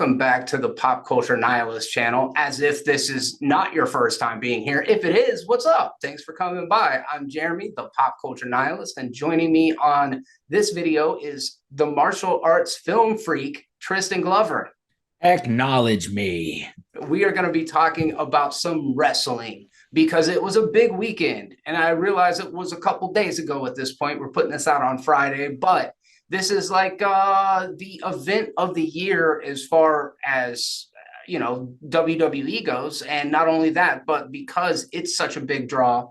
Welcome back to the Pop Culture Nihilist channel, as if this is not your first time being here. If it is, what's up? Thanks for coming by. I'm Jeremy, the Pop Culture Nihilist, and joining me on this video is the martial arts film freak, Tristan Glover. Acknowledge me. We are going to be talking about some wrestling because it was a big weekend, and I realize it was a couple days ago at this point. We're putting this out on Friday, but this is like the event of the year as far as WWE goes. And not only that, but because it's such a big draw,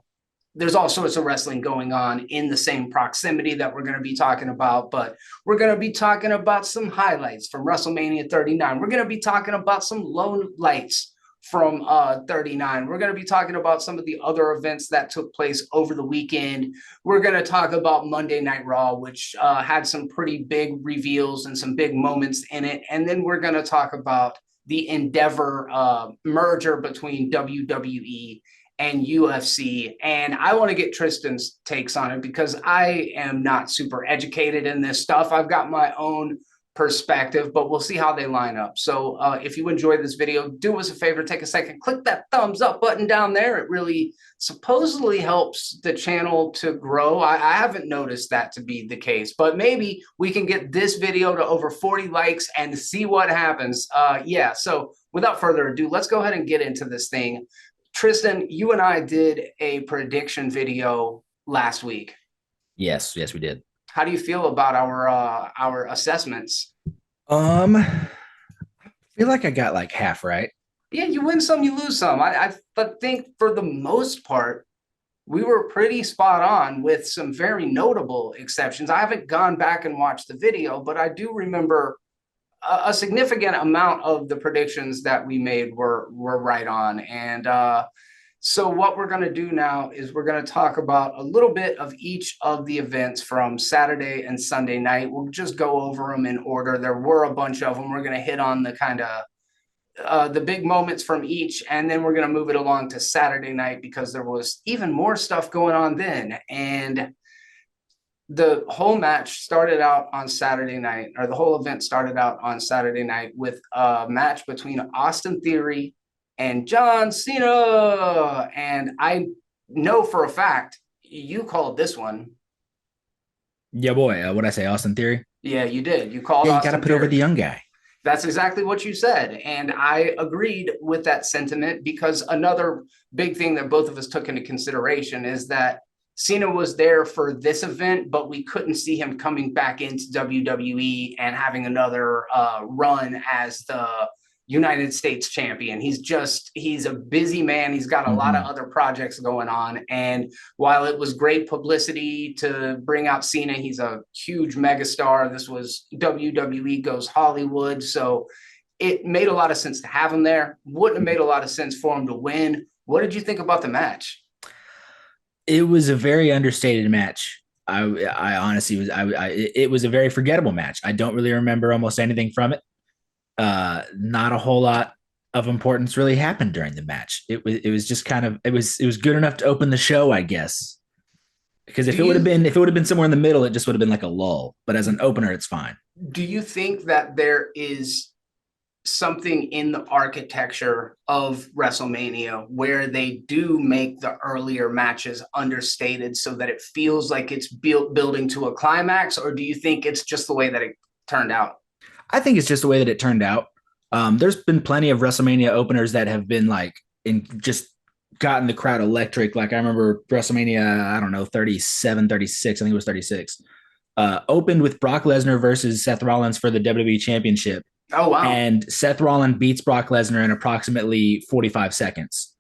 there's all sorts of wrestling going on in the same proximity that we're going to be talking about. But we're going to be talking about some highlights from WrestleMania 39. We're going to be talking about some lowlights from 39. We're going to be talking about some of the other events that took place over the weekend. We're going to talk about Monday Night Raw, which had some pretty big reveals and some big moments in it. And then we're going to talk about the Endeavor merger between WWE and UFC. And I want to get Tristan's takes on it because I am not super educated in this stuff. I've got my own perspective, but we'll see how they line up. So if you enjoyed this video, do us a favor, take a second, click that thumbs up button down there. It really supposedly helps the channel to grow. I haven't noticed that to be the case, but maybe we can get this video to over 40 likes and see what happens. Yeah, so without further ado, let's go ahead and get into this thing. Tristan, you and I did a prediction video last week. Yes, we did. How do you feel about our assessments? I feel like I got like half right. Yeah, you win some, you lose some. I think for the most part, we were pretty spot on with some very notable exceptions. I haven't gone back and watched the video, but I do remember a significant amount of the predictions that we made were right on. And so what we're going to do now is we're going to talk about a little bit of each of the events from Saturday and Sunday night. We'll just go over them in order. There were a bunch of them. We're going to hit on the kind of the big moments from each, and then we're going to move it along to Saturday night because there was even more stuff going on then. And the whole match started out on Saturday night, or the whole event started out on Saturday night with a match between Austin Theory and John Cena. And I know for a fact you called this one. Yeah, boy. What'd I say? Austin Theory? Yeah, you did. You called Yeah, you Austin got to put Theory. over the young guy. That's exactly what you said. And I agreed with that sentiment because another big thing that both of us took into consideration is that Cena was there for this event, but we couldn't see him coming back into WWE and having another run as the United States champion. He's a busy man. He's got a lot of other projects going on. And while it was great publicity to bring out Cena, he's a huge megastar. This was WWE Goes Hollywood. So it made a lot of sense to have him there. Wouldn't have made a lot of sense for him to win. What did you think about the match? It was a very understated match. I honestly was. It was a very forgettable match. I don't really remember almost anything from it. Not a whole lot of importance really happened during the match. It was just kind of it was good enough to open the show, I guess. Because if it would have been somewhere in the middle, it just would have been like a lull. But as an opener, it's fine. Do you think that there is something in the architecture of WrestleMania where they do make the earlier matches understated so that it feels like it's building to a climax? Or do you think it's just the way that it turned out? I think it's just the way that it turned out. There's been plenty of WrestleMania openers that have been like just gotten the crowd electric. Like I remember WrestleMania, I don't know, 37, 36. I think it was 36. Opened with Brock Lesnar versus Seth Rollins for the WWE Championship. Oh, wow. And Seth Rollins beats Brock Lesnar in approximately 45 seconds.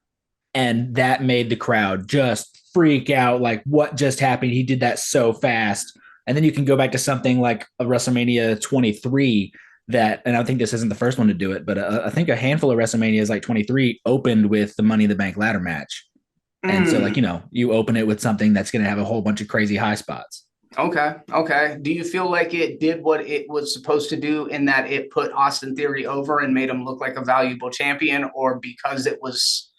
And that made the crowd just freak out. Like, what just happened? He did that so fast. And then you can go back to something like a WrestleMania 23 that, and I think this isn't the first one to do it, but I think a handful of WrestleManias like 23 opened with the Money in the Bank ladder match. And so like, you open it with something that's going to have a whole bunch of crazy high spots. Okay. Do you feel like it did what it was supposed to do in that it put Austin Theory over and made him look like a valuable champion, or because it was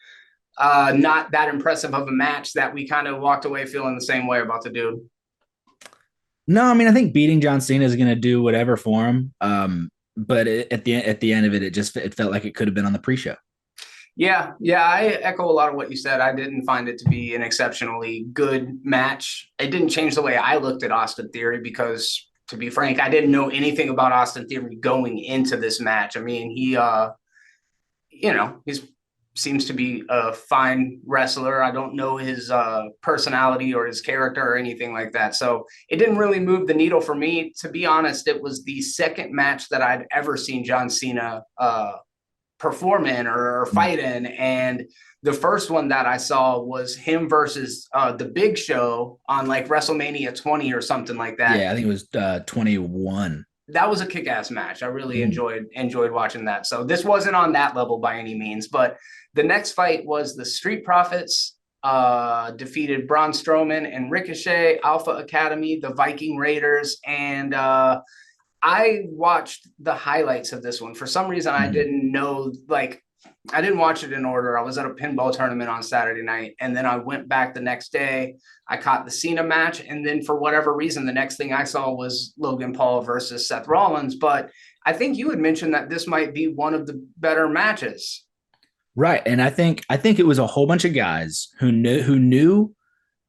not that impressive of a match that we kind of walked away feeling the same way about the dude? No, I mean, I think beating John Cena is going to do whatever for him. but at the end of it, it felt like it could have been on the pre-show. Yeah, I echo a lot of what you said. I didn't find it to be an exceptionally good match. It didn't change the way I looked at Austin Theory because, to be frank, I didn't know anything about Austin Theory going into this match. I mean, he's seems to be a fine wrestler. I don't know his personality or his character or anything like that. So it didn't really move the needle for me. To be honest, it was the second match that I'd ever seen John Cena perform in or fight in. And the first one that I saw was him versus the Big Show on like WrestleMania 20 or something like that. Yeah, I think it was 21. That was a kick-ass match. I really enjoyed watching that. So this wasn't on that level by any means, but the next fight was the Street Profits defeated Braun Strowman and Ricochet, Alpha Academy, the Viking Raiders, and I watched the highlights of this one. For some reason, I didn't know, like, I didn't watch it in order. I was at a pinball tournament on Saturday night, and then I went back the next day. I caught the Cena match, and then for whatever reason, the next thing I saw was Logan Paul versus Seth Rollins. But I think you had mentioned that this might be one of the better matches. Right. And I think it was a whole bunch of guys who knew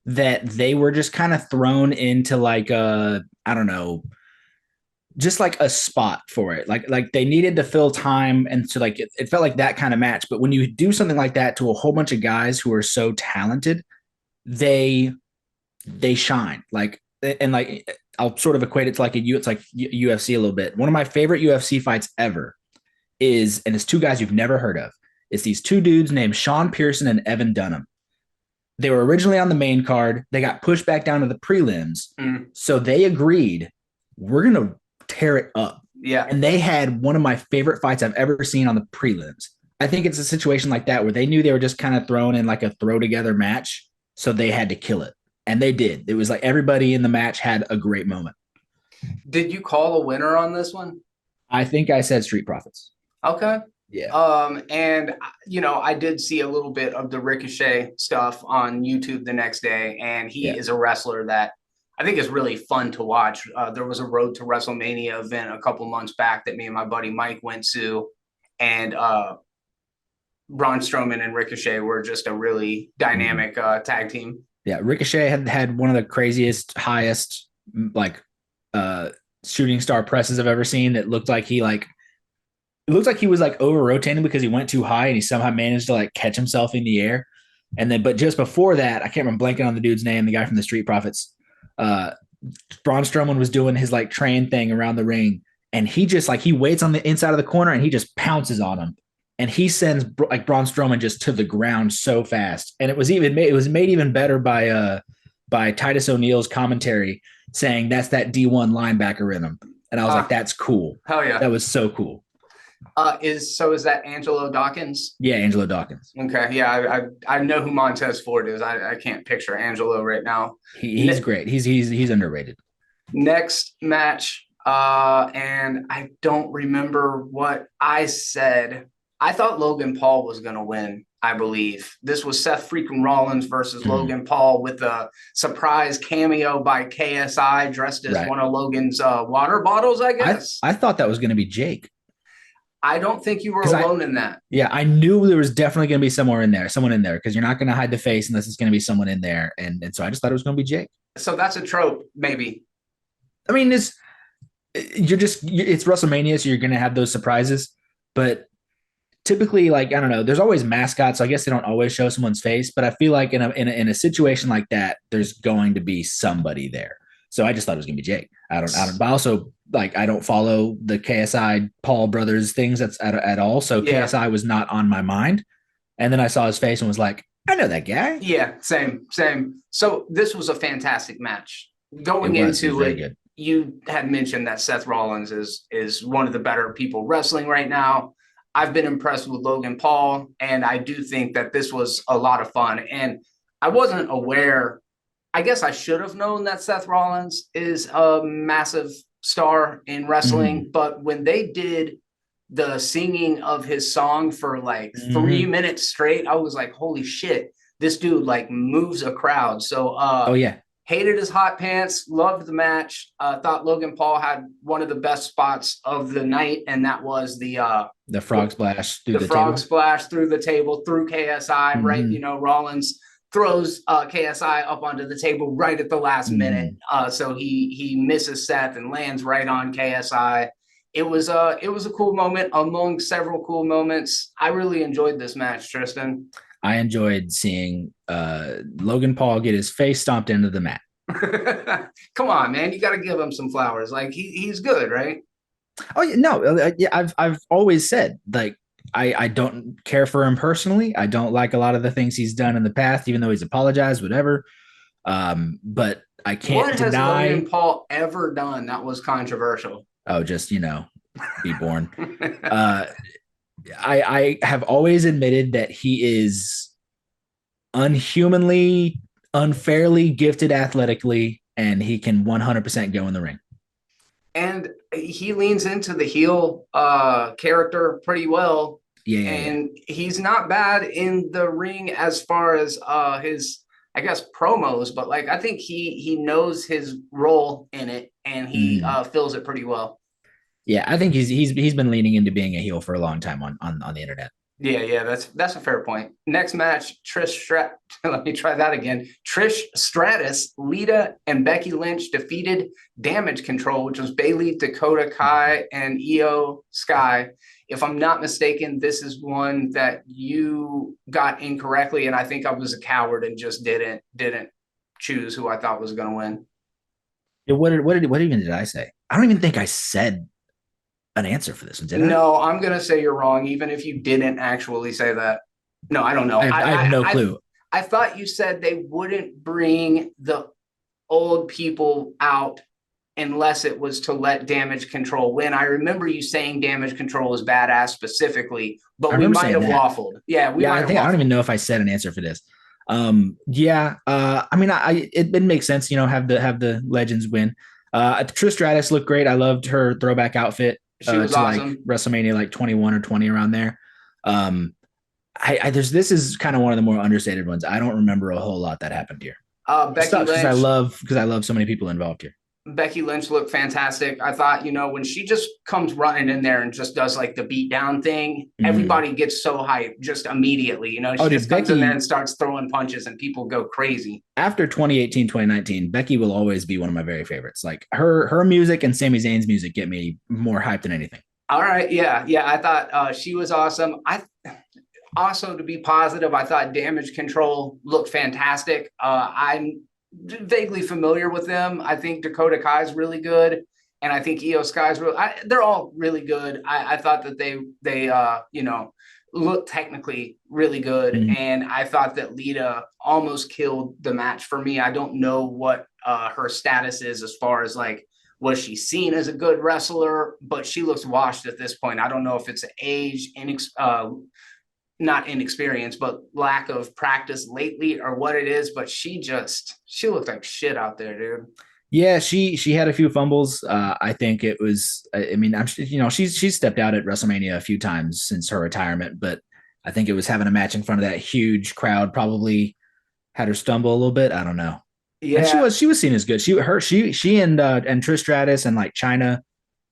that they were just kind of thrown into like I don't know, just like a spot for it. Like they needed to fill time. And so like it felt like that kind of match. But when you do something like that to a whole bunch of guys who are so talented, they shine. Like, and like I'll sort of equate it to like it's like UFC a little bit. One of my favorite UFC fights ever is, and it's two guys you've never heard of. It's these two dudes named Sean Pearson and Evan Dunham. They were originally on the main card. They got pushed back down to the prelims. So they agreed, we're going to tear it up. Yeah. And they had one of my favorite fights I've ever seen on the prelims. I think it's a situation like that where they knew they were just kind of thrown in like a throw together match. So they had to kill it. And they did. It was like everybody in the match had a great moment. Did you call a winner on this one? I think I said Street Profits. Okay. Yeah. And I did see a little bit of the Ricochet stuff on YouTube the next day, and he is a wrestler that I think is really fun to watch. There was a Road to WrestleMania event a couple months back that me and my buddy Mike went to, and Braun Strowman and Ricochet were just a really dynamic tag team. Yeah, Ricochet had one of the craziest, highest like shooting star presses I've ever seen. It looked like he was like over rotating because he went too high and he somehow managed to like catch himself in the air. And then, but just before that, I can't remember blanking on the dude's name, the guy from the Street Profits. Braun Strowman was doing his like train thing around the ring, and he just like he waits on the inside of the corner and he just pounces on him, and he sends like Braun Strowman just to the ground so fast. And it was made even better by Titus O'Neil's commentary saying that's that D1 linebacker in him, and I was like, that's cool. Hell yeah, that was so cool. Is that Angelo Dawkins? Yeah, Angelo Dawkins. Okay, yeah, I know who Montez Ford is. I can't picture Angelo right now. He's great. He's underrated. Next match, and I don't remember what I said. I thought Logan Paul was going to win. I believe this was Seth freaking Rollins versus Logan Paul with a surprise cameo by KSI dressed as one of Logan's water bottles. I guess I thought that was going to be Jake. I don't think you were alone in that. Yeah, I knew there was definitely going to be someone in there, because you're not going to hide the face unless it's going to be someone in there. And so I just thought it was going to be Jake. So that's a trope, maybe. I mean, it's WrestleMania, so you're going to have those surprises. But typically, like, I don't know, there's always mascots. So I guess they don't always show someone's face. But I feel like in a situation like that, there's going to be somebody there. So I just thought it was going to be Jake. But also, like, I don't follow the KSI Paul brothers things that's at all. So KSI was not on my mind. And then I saw his face and was like, I know that guy. Yeah, same. So this was a fantastic match. Going into it, you had mentioned that Seth Rollins is one of the better people wrestling right now. I've been impressed with Logan Paul, and I do think that this was a lot of fun. And I wasn't aware. I guess I should have known that Seth Rollins is a massive star in wrestling, but when they did the singing of his song for like 3 minutes straight, I was like, holy shit, this dude like moves a crowd. So Hated his hot pants, loved the match. Thought Logan Paul had one of the best spots of the night, and that was The frog splash through the the frog table. splash through the table, through KSI, right? Mm-hmm. You know, Rollins throws KSI up onto the table right at the last minute. Mm-hmm. So he misses Seth and lands right on KSI. It was a cool moment among several cool moments. I really enjoyed this match, Tristan. I enjoyed seeing Logan Paul get his face stomped into the mat. Come on, man. You got to give him some flowers. Like he's good, right? Oh yeah, no, yeah, I've always said like I don't care for him personally. I don't like a lot of the things he's done in the past, even though he's apologized, whatever. But I can't What has Logan deny. Paul ever done that was controversial? Oh, just be born. Uh, I have always admitted that he is unhumanly, unfairly gifted athletically, and he can 100% go in the ring. And he leans into the heel character pretty well. Yeah. And he's not bad in the ring as far as his, I guess, promos, but like I think he knows his role in it and he fills it pretty well. Yeah, I think he's been leaning into being a heel for a long time on the internet. Yeah, that's a fair point. Next match, let me try that again. Trish Stratus, Lita, and Becky Lynch defeated Damage Control, which was Bayley, Dakota Kai, and Io Sky. If I'm not mistaken, this is one that you got incorrectly, and I think I was a coward and just didn't choose who I thought was going to win. What even did I say? I don't even think I said an answer for this one, did I? No, I'm going to say you're wrong, even if you didn't actually say that. No, I don't know. I have no clue. I thought you said they wouldn't bring the old people out unless it was to let Damage Control win. I remember you saying Damage Control was badass specifically, but we might have waffled. Yeah, I don't even know if I said an answer for this. I mean, it makes sense, have the legends win. Trish Stratus looked great. I loved her throwback outfit. She was awesome. Like WrestleMania, like 21 or 20 around there. This is kind of one of the more understated ones. I don't remember a whole lot that happened here. Becky Lynch, because I love so many people involved here. Becky Lynch looked fantastic. I thought, when she just comes running in there and just does like the beat down thing, everybody gets so hyped just immediately. She just comes in there and starts throwing punches and people go crazy. After 2018, 2019, Becky will always be one of my very favorites. Like her music and Sami Zayn's music get me more hyped than anything. All right. Yeah. I thought she was awesome. Also, to be positive, I thought Damage Control looked fantastic. I'm vaguely familiar with them. I think Dakota Kai is really good, and I think Io Sky is they're all really good. I thought that they looked technically really good, and I thought that Lita almost killed the match for me. I don't know what her status is as far as like, was she seen as a good wrestler, but she looks washed at this point. I don't know if it's age, not inexperience, but lack of practice lately or what it is, but she looked like shit out there, dude. Yeah, she had a few fumbles. I think it was, she's stepped out at WrestleMania a few times since her retirement, but I think it was having a match in front of that huge crowd probably had her stumble a little bit. I don't know. Yeah. And she was seen as good. She and Trish Stratus and like China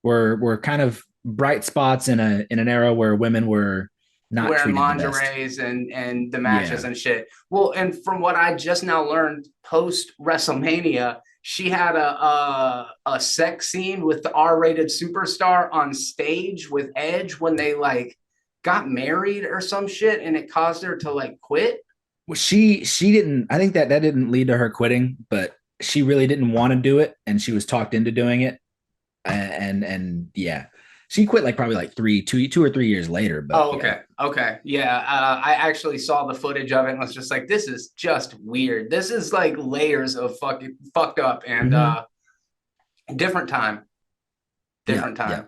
were kind of bright spots in an era where women were not wearing lingeries and the matches and shit. Well, and from what I just now learned, post WrestleMania, she had a sex scene with the R-rated superstar on stage with Edge when they like got married or some shit, and it caused her to like quit. Well, she didn't. I think that didn't lead to her quitting, but she really didn't want to do it, and she was talked into doing it. And yeah. She quit like probably like 2 or 3 years later. But Okay. Yeah. I actually saw the footage of it and was just like, this is just weird. This is like layers of fucking fucked up and different time. Different time. Yeah.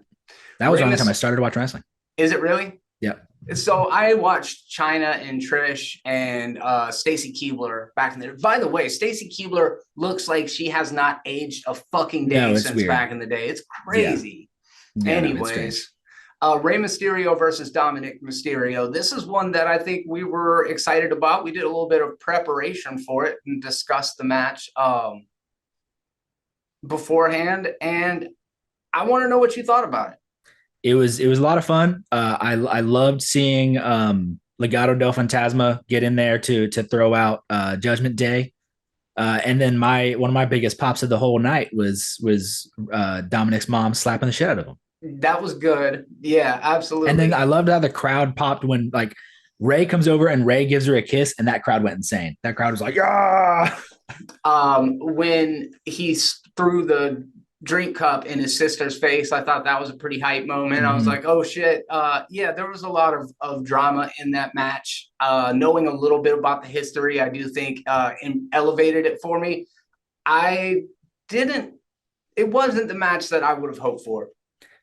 That was around the time I started to watch wrestling. Is it really? Yeah. So I watched China and Trish and Stacy Keibler back in there. By the way, Stacy Keibler looks like she has not aged a fucking day since weird. Back in the day. It's crazy. Yeah. Yeah, anyways, Rey Mysterio versus Dominic Mysterio. This is one that I think we were excited about. We did a little bit of preparation for it and discussed the match. beforehand, and I want to know what you thought about it. It was a lot of fun. I loved seeing Legado del Fantasma get in there to throw out Judgment Day. And then one of my biggest pops of the whole night was Dominic's mom slapping the shit out of him. That was good. Yeah, And then absolutely. I loved how the crowd popped when like Ray comes over and Ray gives her a kiss, and that crowd went insane. That crowd was like, yeah. When he threw the drink cup in his sister's face, I thought that was a pretty hype moment. I was Mhm. like, oh shit. Yeah, there was a lot of drama in that match. Knowing a little bit about the history, I do think elevated it for me. I didn't, it wasn't the match that I would have hoped for.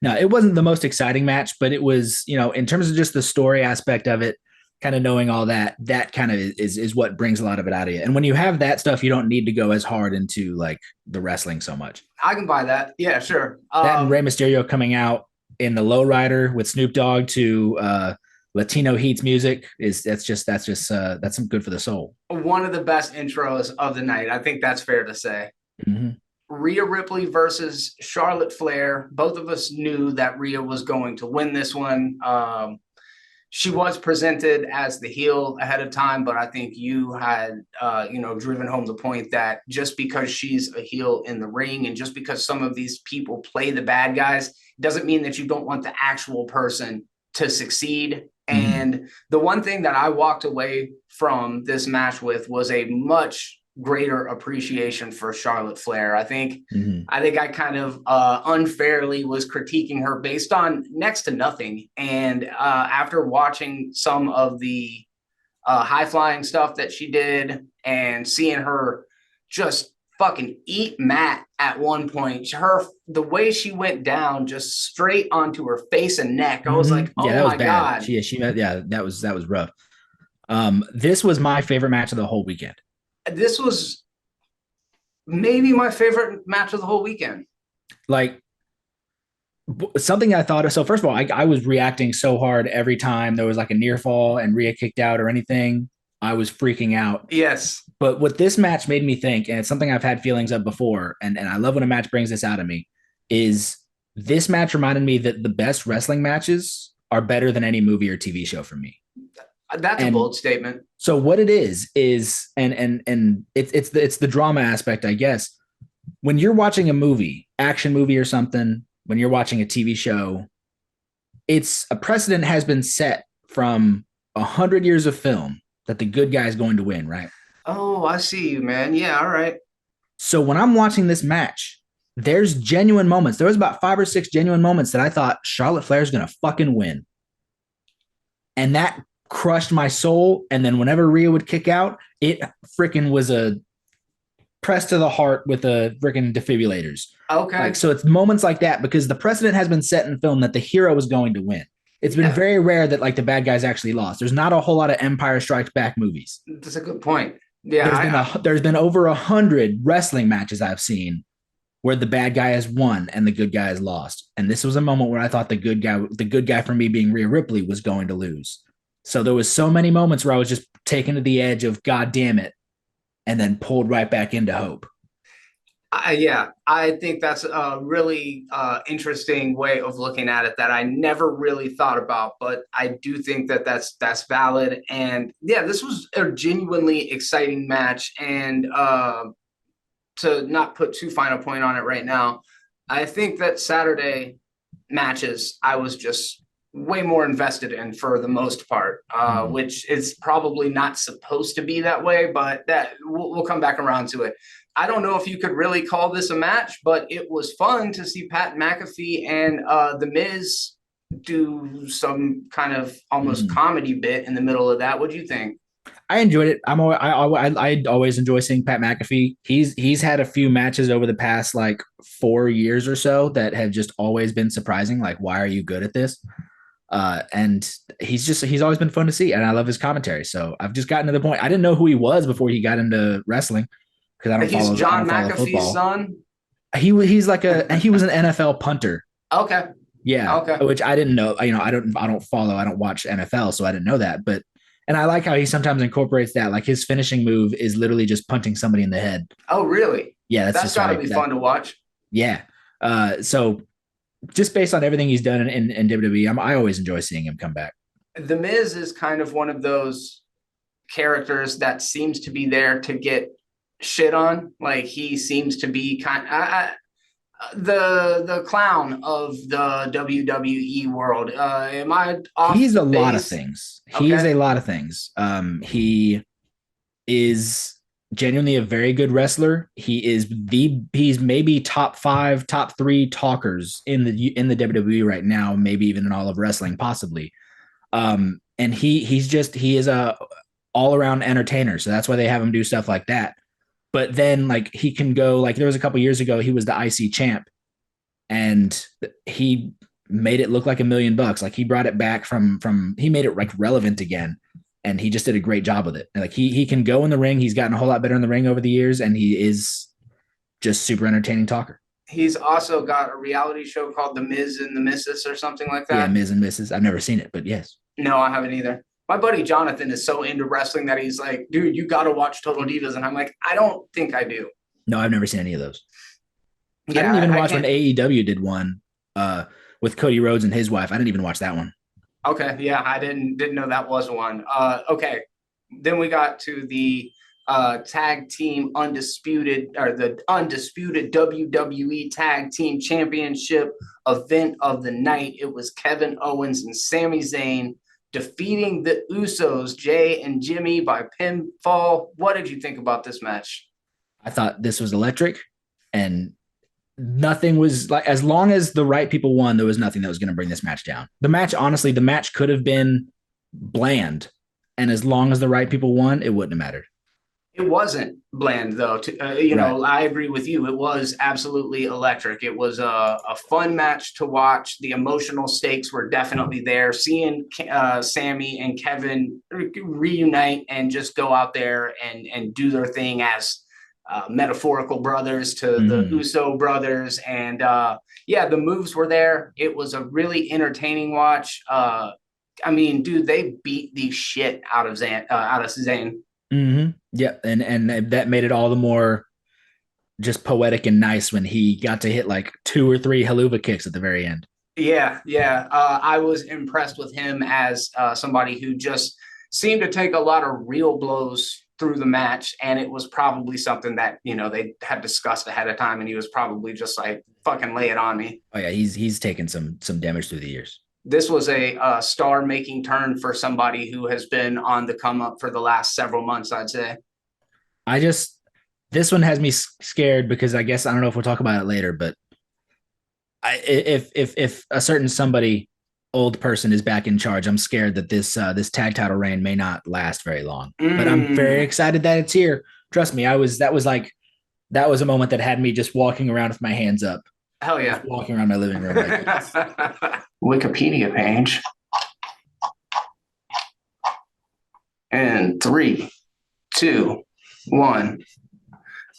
No, it wasn't the most exciting match, but it was, in terms of just the story aspect of it, kind of knowing all that, that kind of is what brings a lot of it out of you. And when you have that stuff, you don't need to go as hard into like the wrestling so much. I can buy that. Yeah, sure. That and Rey Mysterio coming out in the lowrider with Snoop Dogg to Latino Heat's music that's some good for the soul. One of the best intros of the night. I think that's fair to say. Mm-hmm. Rhea Ripley versus Charlotte Flair. Both of us knew that Rhea was going to win this one. She was presented as the heel ahead of time, but I think you had, driven home the point that just because she's a heel in the ring and just because some of these people play the bad guys doesn't mean that you don't want the actual person to succeed. Mm-hmm. And the one thing that I walked away from this match with was a much greater appreciation for Charlotte Flair. I think I kind of unfairly was critiquing her based on next to nothing. And after watching some of the high flying stuff that she did and seeing her just fucking eat Matt at one point, the way she went down just straight onto her face and neck, I was like, oh yeah, that was my bad. God. Yeah, that was rough. This was my favorite match of the whole weekend. This was maybe my favorite match of the whole weekend. Like something I thought of. So first of all, I was reacting so hard every time there was like a near fall and Rhea kicked out or anything. I was freaking out. Yes. But what this match made me think, and it's something I've had feelings of before, and I love when a match brings this out of me, is this match reminded me that the best wrestling matches are better than any movie or TV show for me. That's a bold statement. So what it is and it's the drama aspect, I guess. When you're watching a movie, action movie or something, when you're watching a TV show, it's a precedent has been set from 100 years of film that the good guy is going to win, right? Oh, I see you, man. Yeah, all right. So when I'm watching this match, there's genuine moments. There was about 5 or 6 genuine moments that I thought Charlotte Flair is going to fucking win. And that crushed my soul. And then whenever Rhea would kick out, it freaking was a press to the heart with the freaking defibrillators. Okay. Like, so it's moments like that because the precedent has been set in film that the hero is going to win. It's been very rare that like the bad guys actually lost. There's not a whole lot of Empire Strikes Back movies. That's a good point. Yeah. There's been over 100 wrestling matches I've seen where the bad guy has won and the good guy has lost. And this was a moment where I thought the good guy for me being Rhea Ripley was going to lose. So there was so many moments where I was just taken to the edge of God damn it, and then pulled right back into hope. I think that's a really interesting way of looking at it that I never really thought about, but I do think that that's valid. And yeah, this was a genuinely exciting match. And to not put too fine a point on it right now, I think that Saturday matches I was just way more invested in for the most part, which is probably not supposed to be that way, but that we'll come back around to it. I don't know if you could really call this a match, but it was fun to see Pat McAfee and The Miz do some kind of almost comedy bit in the middle of that. What do you think? I enjoyed it. I always enjoy seeing Pat McAfee. He's had a few matches over the past like 4 years or so that have just always been surprising. Like, why are you good at this? And he's always been fun to see, and I love his commentary. So I've just gotten to the point. I didn't know who he was before he got into wrestling because He's John McAfee's son. He was an NFL punter. Okay. Yeah. Okay. Which I didn't know. I don't watch NFL, so I didn't know that. And I like how he sometimes incorporates that. Like his finishing move is literally just punching somebody in the head. Oh, really? Yeah, that's gotta be fun to watch. Yeah. So just based on everything he's done in WWE, I always enjoy seeing him come back. The Miz is kind of one of those characters that seems to be there to get shit on. Like he seems to be the clown of the WWE world. Am I off He's a lot of base? things. He is Okay. a lot of things. He is genuinely a very good wrestler. He's maybe top five, top three talkers in the WWE right now, maybe even in all of wrestling, possibly. And he is a all around entertainer, so that's why they have him do stuff like that. But then like he can go like there was a couple years ago he was the IC champ, and he made it look like $1,000,000. Like he brought it back from he made it like relevant again, and he just did a great job with it. And like he can go in the ring. He's gotten a whole lot better in the ring over the years, and he is just super entertaining talker. He's also got a reality show called The Miz and the Missus or something like Yeah, that. Ms. and Mrs. I've never seen it, but yes. No, I haven't either. My buddy Jonathan is so into wrestling that he's like, dude, you got to watch Total Divas. And I'm like, I don't think I do. No, I've never seen any of those. I Yeah, didn't even I watch when can't. AEW did one with Cody Rhodes and his wife. I didn't even watch that one. Okay, yeah, I didn't know that was one. Okay, then we got to the tag team undisputed or the undisputed WWE Tag Team Championship event of the night. It was Kevin Owens and Sami Zayn defeating the Usos, Jay and Jimmy, by pinfall. What did you think about this match? I thought this was electric, and nothing was like as long as the right people won, there was nothing that was going to bring this match down. The match, honestly, the match could have been bland, and as long as the right people won, it wouldn't have mattered. It wasn't bland though. Right. I agree with you. It was absolutely electric. It was a fun match to watch. The emotional stakes were definitely there. Seeing Sammy and Kevin reunite and just go out there and do their thing as metaphorical brothers to the Mm-hmm. Uso brothers, and yeah, the moves were there. It was a really entertaining watch. I mean, dude, they beat the shit out of Zayn. Mm-hmm. Yeah, and that made it all the more just poetic and nice when he got to hit like two or three haluva kicks at the very end. Yeah, yeah. I was impressed with him as somebody who just seemed to take a lot of real blows through the match, and it was probably something that they had discussed ahead of time, and he was probably just like, "Fucking lay it on me." Oh yeah, he's taken some damage through the years. This was a star-making turn for somebody who has been on the come up for the last several months, I'd say. I just this one has me scared because I guess I don't know if we'll talk about it later, but if a certain somebody old person is back in charge, I'm scared that this tag title reign may not last very long. But I'm very Mm, excited that it's here. Trust me, that was a moment that had me just walking around with my hands up, hell just yeah. walking around my living room like this. Wikipedia page. And 3, 2, 1.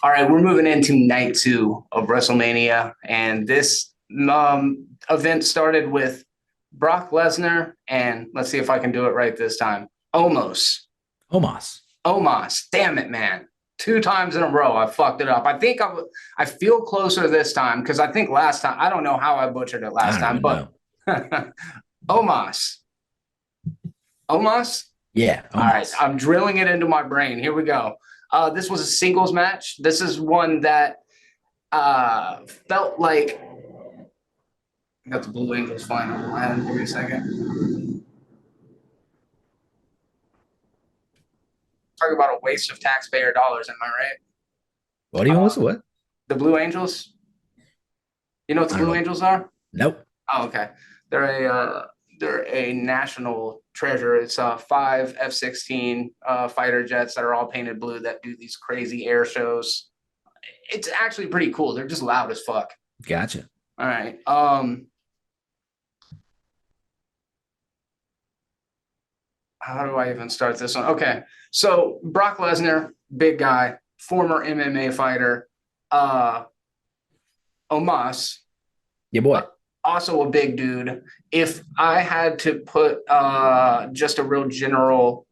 All right, we're moving into night 2 of WrestleMania, and this event started with Brock Lesnar and let's see if I can do it right this time. Omos. Omos. Damn it, man! 2 times in a row, I fucked it up. I feel closer this time because I think last time I don't know how I butchered it I last don't time, even but know. Omos. Omos. Yeah, All right, Omos. I'm drilling it into my brain. Here we go. This was a singles match. This is one that felt like I got the Blue Angels flying over my head. Give me a second. Talk about a waste of taxpayer dollars. Am I right? What even was it? What? The Blue Angels. You know what the I don't Blue know. Angels are? Nope. Oh, okay. They're a national treasure. It's 5 F-16 fighter jets that are all painted blue that do these crazy air shows. It's actually pretty cool. They're just loud as fuck. Gotcha. All right. How do I even start this one? Okay. So Brock Lesnar, big guy, former MMA fighter. Uh Omos, Yeah, boy. also a big dude. If I had to put just a real general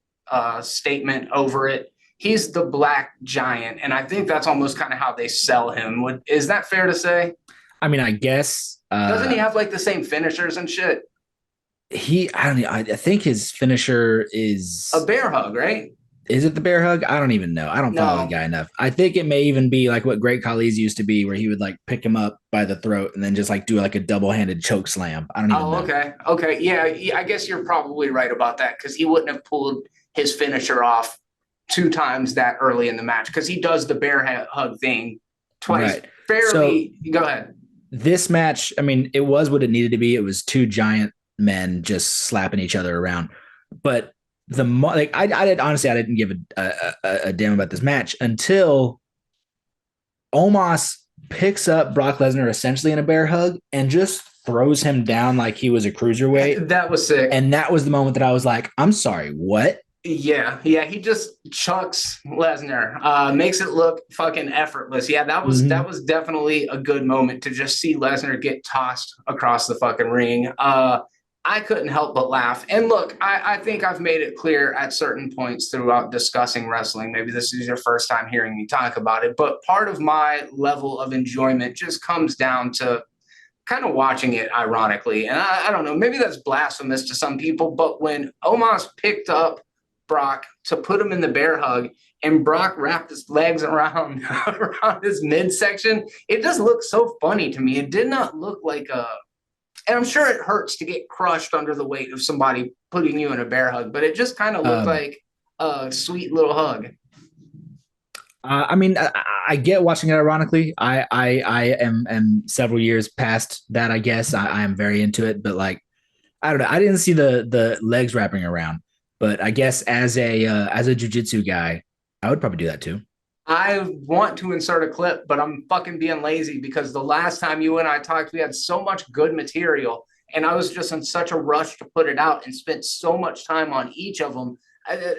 statement over it, he's the Black Giant, and I think that's almost kind of how they sell him. Is that fair to say? I mean, I guess Doesn't he have like the same finishers and shit? I don't know. I think his finisher A bear hug, right? is it the bear hug? I don't even know. I don't follow the No. guy enough. I think it may even be like what Great Khali's used to be, where he would like pick him up by the throat and then just like do like a double-handed choke slam. I don't even Oh, know. okay. Okay. Yeah, I guess you're probably right about that because he wouldn't have pulled his finisher off two times that early in the match because he does the bear hug thing twice. Right. So Fairly. Go ahead. this match, I mean, it was what it needed to be. It was two giant men just slapping each other around. But like I did honestly, I didn't give a damn about this match until Omos picks up Brock Lesnar essentially in a bear hug and just throws him down like he was a cruiserweight. That was sick. And that was the moment that I was like, I'm sorry, what? Yeah, he just chucks Lesnar, makes it look fucking effortless. Yeah, that was definitely a good moment to just see Lesnar get tossed across the fucking ring. I couldn't help but laugh. And look, I think I've made it clear at certain points throughout discussing wrestling. Maybe this is your first time hearing me talk about it, but part of my level of enjoyment just comes down to kind of watching it ironically. And I don't know, maybe that's blasphemous to some people, but when Omos picked up Brock to put him in the bear hug and Brock wrapped his legs around, around his midsection, it just looked so funny to me. It did not look like and I'm sure it hurts to get crushed under the weight of somebody putting you in a bear hug, but it just kind of looked like a sweet little hug. I mean, I get watching it ironically. I am several years past that, I guess. I am very into it, but like, I don't know. I didn't see the legs wrapping around, but I guess as a jujitsu guy, I would probably do that too. I want to insert a clip, but I'm fucking being lazy because the last time you and I talked, we had so much good material, and I was just in such a rush to put it out and spent so much time on each of them.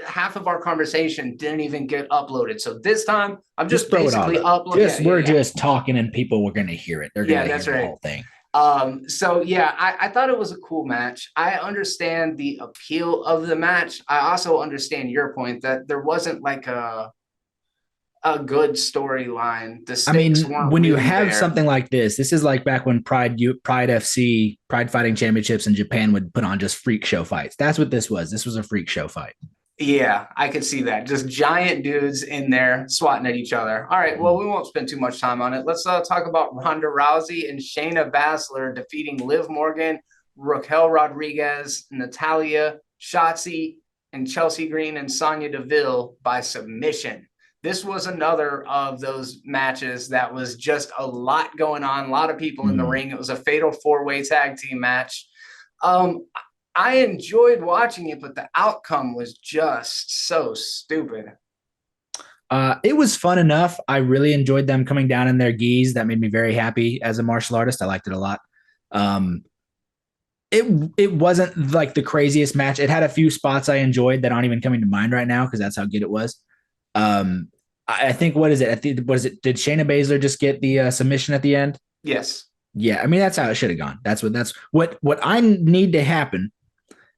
Half of our conversation didn't even get uploaded. So this time, I'm just throw basically it all uploading. We're just talking, and people were going to hear it. They're going to hear the whole thing. So yeah, I thought it was a cool match. I understand the appeal of the match. I also understand your point that there wasn't like a good storyline. The stakes weren't when you really have there. something like this is like back when Pride FC, Pride Fighting Championships in Japan would put on just freak show fights. That's what this was. This was a freak show fight. Yeah, I could see that. Just giant dudes in there swatting at each other. All right, well, we won't spend too much time on it. Let's talk about Ronda Rousey and Shayna Baszler defeating Liv Morgan, Raquel Rodriguez, Natalia, Shotzi, and Chelsea Green and Sonya Deville by submission. This was another of those matches that was just a lot going on, a lot of people in the ring. It was a fatal four-way tag team match. I enjoyed watching it, but the outcome was just so stupid. It was fun enough. I really enjoyed them coming down in their gis. That made me very happy as a martial artist. I liked it a lot. It wasn't like the craziest match. It had a few spots I enjoyed that aren't even coming to mind right now because that's how good it was. I think what is it? Did Shayna Baszler just get the submission at the end? Yes. Yeah, I mean that's how it should have gone. That's what I need to happen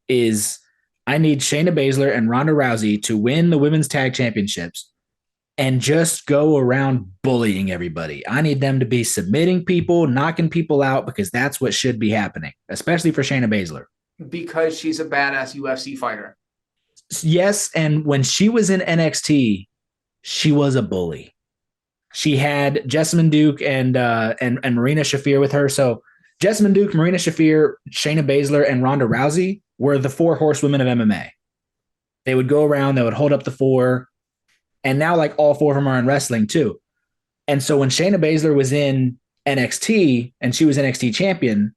is I need Shayna Baszler and Ronda Rousey to win the women's tag championships and just go around bullying everybody. I need them to be submitting people, knocking people out because that's what should be happening, especially for Shayna Baszler. Because she's a badass UFC fighter. Yes, and when she was in NXT, she was a bully. She had Jessamine Duke and Marina Shafir with her. So Jessamine Duke, Marina Shafir, Shayna Baszler, and Ronda Rousey were the four horsewomen of MMA. They would go around, they would hold up the four, and now like all four of them are in wrestling too. And so when Shayna Baszler was in NXT and she was NXT champion,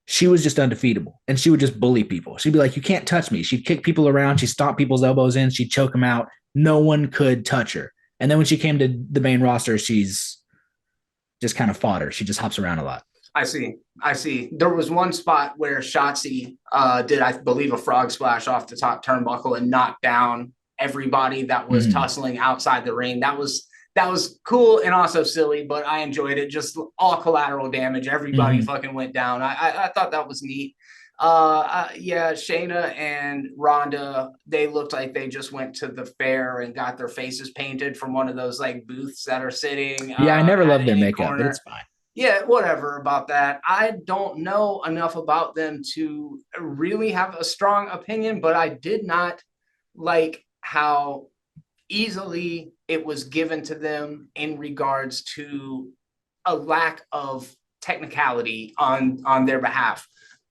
she was just undefeatable and she would just bully people. She'd be like, you can't touch me. She'd kick people around. She'd stomp people's elbows in. She'd choke them out. No one could touch her. And then when she came to the main roster, she's just kind of fodder. She just hops around a lot. I see. There was one spot where Shotzi did, I believe, a frog splash off the top turnbuckle and knocked down everybody that was tussling outside the ring. That was cool and also silly, but I enjoyed it. Just all collateral damage. Everybody fucking went down. I thought that was neat. Yeah, Shayna and Ronda, they looked like they just went to the fair and got their faces painted from one of those like booths that are sitting Yeah, I never at loved their any makeup, but it's corner. fine. Yeah, whatever about that. I don't know enough about them to really have a strong opinion, but I did not like how easily it was given to them in regards to a lack of technicality on their behalf.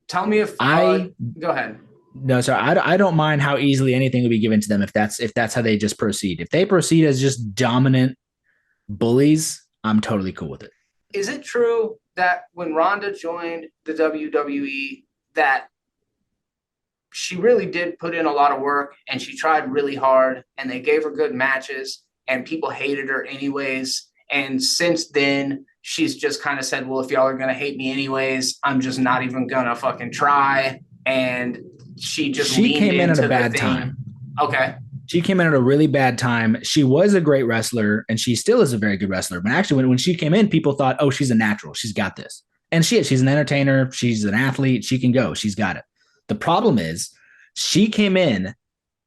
Tell me if I go ahead. No, so I don't mind how easily anything will be given to them if that's how they just proceed. If they proceed as just dominant bullies, I'm totally cool with it. Is it true that when Ronda joined the WWE that she really did put in a lot of work and she tried really hard and they gave her good matches and people hated her anyways? And since then, she's just kind of said, well, if y'all are going to hate me anyways, I'm just not even going to fucking try. And she just She leaned came in at a into the bad thing. time. Okay. She came in at a really bad time. She was a great wrestler and she still is a very good wrestler. But actually, when she came in, people thought, oh, she's a natural. She's got this. And she is. She's an entertainer. She's an athlete. She can go. She's got it. The problem is she came in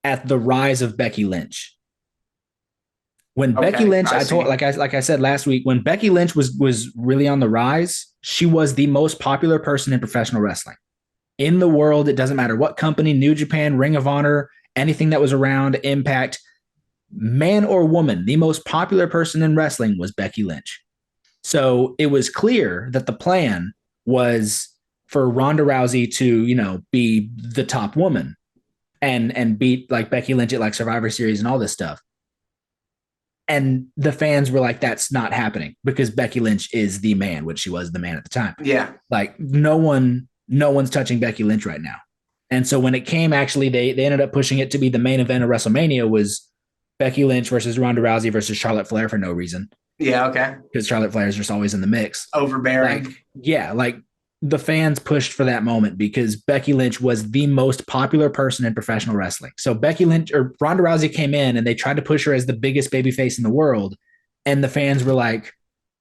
at the rise of Becky Lynch. When Becky Okay. Lynch, I I told see. like I said last week, when Becky Lynch was really on the rise, she was the most popular person in professional wrestling in the world. It doesn't matter what company, New Japan, Ring of Honor, anything that was around, Impact, man or woman, the most popular person in wrestling was Becky Lynch. So it was clear that the plan was for Ronda Rousey to, be the top woman and beat like Becky Lynch at like Survivor Series and all this stuff. And the fans were like, that's not happening because Becky Lynch is the man, which she was the man at the time. Yeah. Like no one's touching Becky Lynch right now. And so when it came, actually, they ended up pushing it to be the main event of WrestleMania was Becky Lynch versus Ronda Rousey versus Charlotte Flair for no reason. Yeah. Okay. Because Charlotte Flair is just always in the mix. Overbearing. Like, yeah, like the fans pushed for that moment because Becky Lynch was the most popular person in professional wrestling. So Becky Lynch or Ronda Rousey came in and they tried to push her as the biggest babyface in the world. And the fans were like,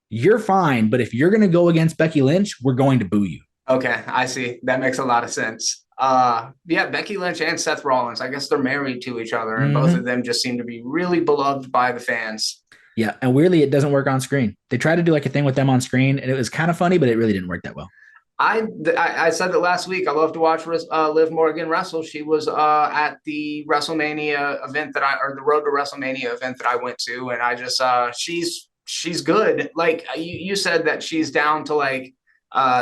you're fine, but if you're going to go against Becky Lynch, we're going to boo you. Okay, I see. That makes a lot of sense. Yeah, Becky Lynch and Seth Rollins. I guess they're married to each other, and both of them just seem to be really beloved by the fans. Yeah, and weirdly, it doesn't work on screen. They tried to do like a thing with them on screen, and it was kind of funny, but it really didn't work that well. I said that last week. I love to watch Liv Morgan wrestle. She was at the WrestleMania event or the Road to WrestleMania event that I went to, and I just she's good. Like you said that she's down to like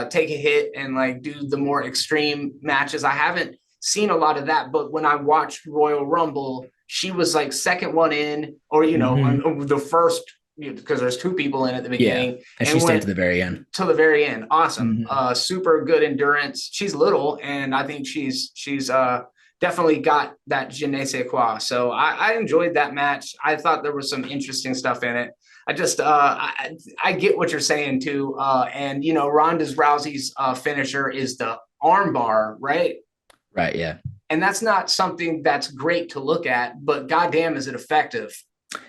take a hit and like do the more extreme matches. I haven't seen a lot of that, but when I watched Royal Rumble, she was like second one in, or the first, because there's two people in at the beginning, and she stayed to the very end. To the very end. Awesome. Super good endurance. She's little, and I think she's definitely got that je ne sais quoi. So I enjoyed that match. I thought there was some interesting stuff in it. I just I get what you're saying too. And Ronda Rousey's finisher is the armbar, right? Right. Yeah. And that's not something that's great to look at, but goddamn, is it effective?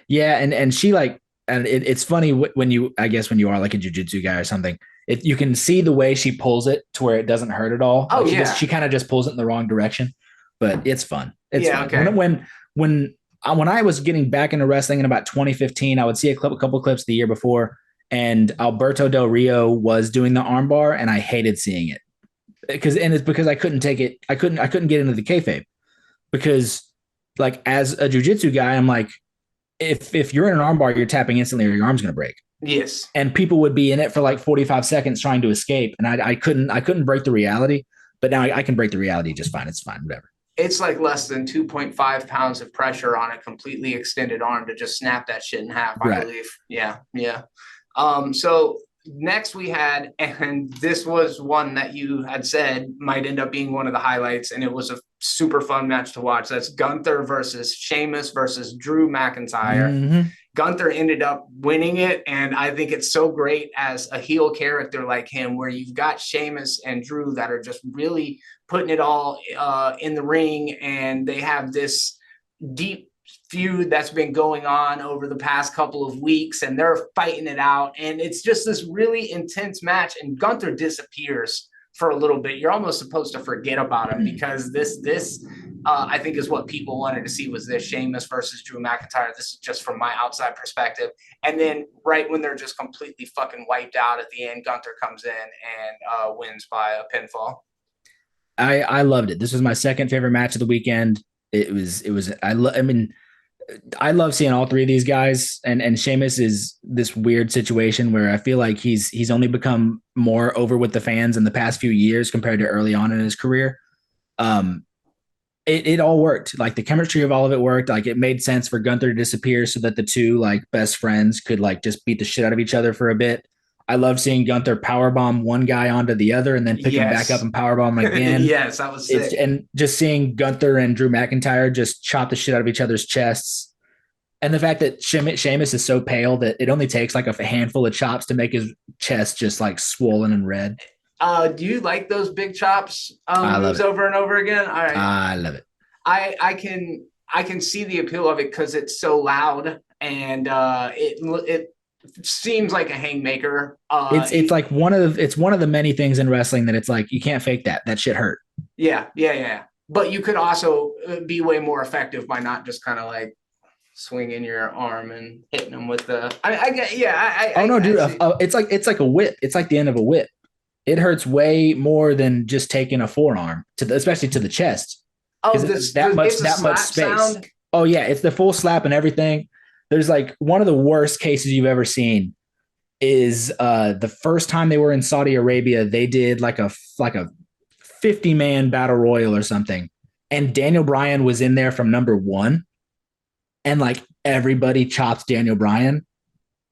Yeah, and she like, and it's funny when you are like a jiu-jitsu guy or something. You can see the way she pulls it to where it doesn't hurt at all. Oh, like yeah. She kind of just pulls it in the wrong direction, but it's fun. It's fun. Okay. When I was getting back into wrestling in about 2015, I would see a couple clips the year before, and Alberto Del Rio was doing the armbar, and I hated seeing it it's because I couldn't take it. I couldn't get into the kayfabe because, like, as a jiu-jitsu guy, I'm like, if you're in an armbar, you're tapping instantly, or your arm's gonna break. Yes. And people would be in it for like 45 seconds trying to escape, and I couldn't break the reality. But now I can break the reality just fine. It's fine, whatever. It's like less than 2.5 pounds of pressure on a completely extended arm to just snap that shit in half, I believe. Yeah. Yeah. So next we had, and this was one that you had said might end up being one of the highlights, and it was a super fun match to watch. That's Gunther versus Sheamus versus Drew McIntyre. Gunther ended up winning it, and I think it's so great as a heel character like him, where you've got Sheamus and Drew that are just really putting it all in the ring, and they have this deep feud that's been going on over the past couple of weeks, and they're fighting it out, and it's just this really intense match, and Gunther disappears for a little bit, you're almost supposed to forget about him because I think is what people wanted to see was this Sheamus versus Drew McIntyre. This is just from my outside perspective. And then right when they're just completely fucking wiped out at the end, Gunther comes in and wins by a pinfall. I loved it. This was my second favorite match of the weekend. I mean, I love seeing all three of these guys, and Sheamus is this weird situation where I feel like he's only become more over with the fans in the past few years compared to early on in his career. It all worked. Like the chemistry of all of it worked. Like it made sense for Gunther to disappear so that the two like best friends could like just beat the shit out of each other for a bit. I love seeing Gunther powerbomb one guy onto the other and then pick him back up and powerbomb him again. Yes, that was sick. And just seeing Gunther and Drew McIntyre just chop the shit out of each other's chests. And the fact that Sheamus is so pale that it only takes like a handful of chops to make his chest just like swollen and red. Do you like those big chops moves over and over again? All right. I love it. I can see the appeal of it because it's so loud and it seems like a haymaker. It's like one of the many things in wrestling that it's like you can't fake that. That shit hurt. Yeah. But you could also be way more effective by not just kind of like swinging your arm and hitting them with the. It's like a whip. It's like the end of a whip. It hurts way more than just taking a forearm especially to the chest. Oh, that much space. Sound? Oh yeah, it's the full slap and everything. There's like one of the worst cases you've ever seen is the first time they were in Saudi Arabia, they did like a 50-man battle royal or something. And Daniel Bryan was in there from number 1. And like everybody chops Daniel Bryan.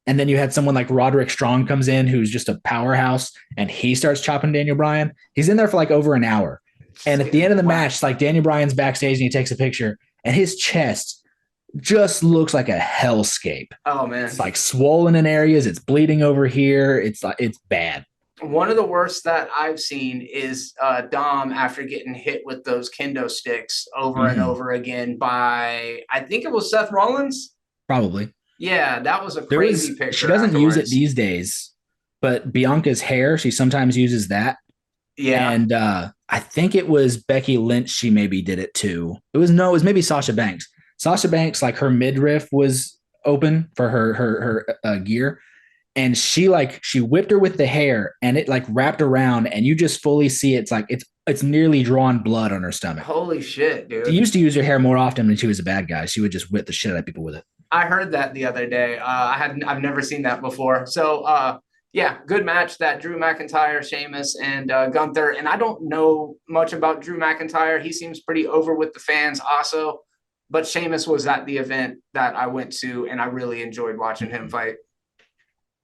And then you had someone like Roderick Strong comes in, who's just a powerhouse, and he starts chopping Daniel Bryan. He's in there for like over an hour. And at the end of the match, like Daniel Bryan's backstage and he takes a picture and his chest just looks like a hellscape. Oh man. It's like swollen in areas. It's bleeding over here. It's bad. One of the worst that I've seen is Dom after getting hit with those kendo sticks over and over again by, I think it was Seth Rollins. Probably. Yeah, that was a crazy picture. She doesn't use it these days, but Bianca's hair, she sometimes uses that. Yeah. And I think it was Becky Lynch. She maybe did it too. It was maybe Sasha Banks. Sasha Banks, like her midriff was open for her gear. And she whipped her with the hair and it like wrapped around and you just fully see it's like it's nearly drawn blood on her stomach. Holy shit, dude. She used to use her hair more often when she was a bad guy. She would just whip the shit out of people with it. I heard that the other day. I've never seen that before. So yeah, good match that Drew McIntyre, Sheamus, and Gunther. And I don't know much about Drew McIntyre. He seems pretty over with the fans also. But Sheamus was at the event that I went to, and I really enjoyed watching him fight.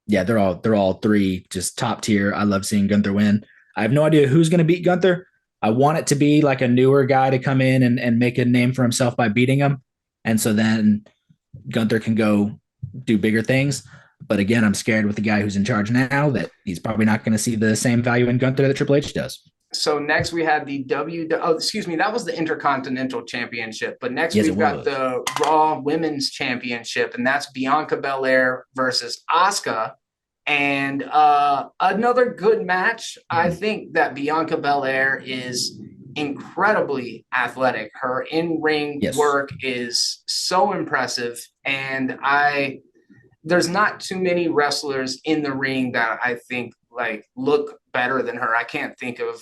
Yeah, they're all three just top tier. I love seeing Gunther win. I have no idea who's going to beat Gunther. I want it to be like a newer guy to come in and make a name for himself by beating him. And so then Gunther can go do bigger things. But again, I'm scared with the guy who's in charge now that he's probably not going to see the same value in Gunther that Triple H does. So next we had the that was the Intercontinental Championship. But next we've got the Raw Women's Championship, and that's Bianca Belair versus Asuka. And another good match. I think that Bianca Belair is incredibly athletic. Her in-ring work is so impressive. And there's not too many wrestlers in the ring that I think like look better than her. I can't think of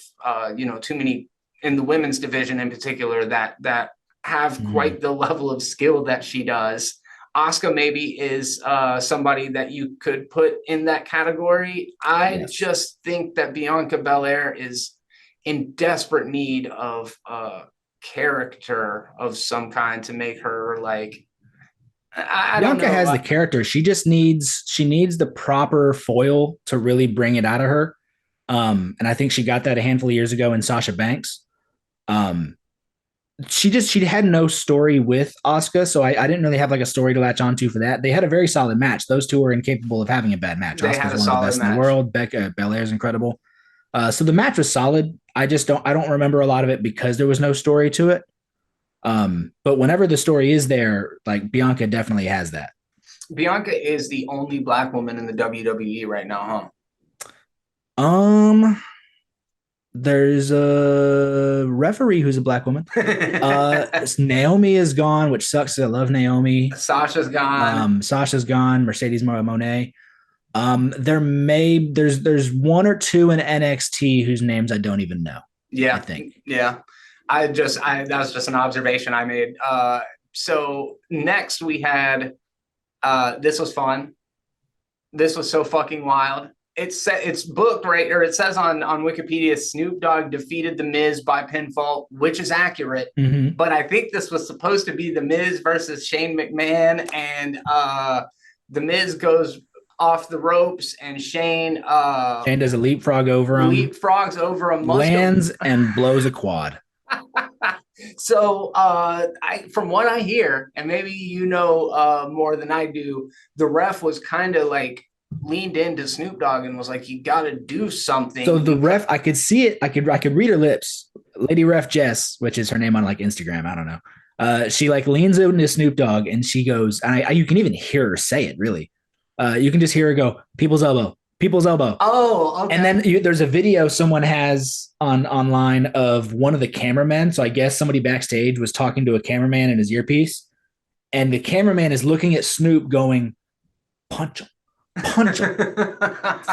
too many in the women's division in particular that have quite the level of skill that she does. Asuka maybe is somebody that you could put in that category. I just think that Bianca Belair is in desperate need of character of some kind to make her like. Bianca has the character. She needs the proper foil to really bring it out of her. And I think she got that a handful of years ago in Sasha Banks. She had no story with Asuka, so I didn't really have like a story to latch onto for that. They had a very solid match. Those two are incapable of having a bad match. Asuka's one of the best in the world. Belair's incredible. So the match was solid. I don't remember a lot of it because there was no story to it. But whenever the story is there, like Bianca definitely has that. Bianca is the only black woman in the WWE right now, huh? There's a referee who's a black woman. Naomi is gone, which sucks. I love Naomi. Sasha's gone. Sasha's gone. Mercedes Monet. There's one or two in NXT whose names I don't even know. I Yeah, think. yeah. That was just an observation I made. So next we had this was fun. This was so fucking wild. It's booked right, or it says on Wikipedia, Snoop Dogg defeated The Miz by pinfall, which is accurate. Mm-hmm. But I think this was supposed to be The Miz versus Shane McMahon, and The Miz goes off the ropes, and Shane does a leapfrog over him, leapfrogs over him, lands and blows a quad. So from what I hear, and maybe you know more than I do, the ref was kind of like leaned into Snoop Dogg and was like, "You got to do something." So the ref, I could see it. I could read her lips. Lady Ref Jess, which is her name on like Instagram. I don't know. She like leans into Snoop Dogg and she goes, and you can even hear her say it. Really, you can just hear her go, "People's elbow, people's elbow." Oh, okay. And then there's a video someone has online of one of the cameramen. So I guess somebody backstage was talking to a cameraman in his earpiece, and the cameraman is looking at Snoop going, "Punch him, punch him."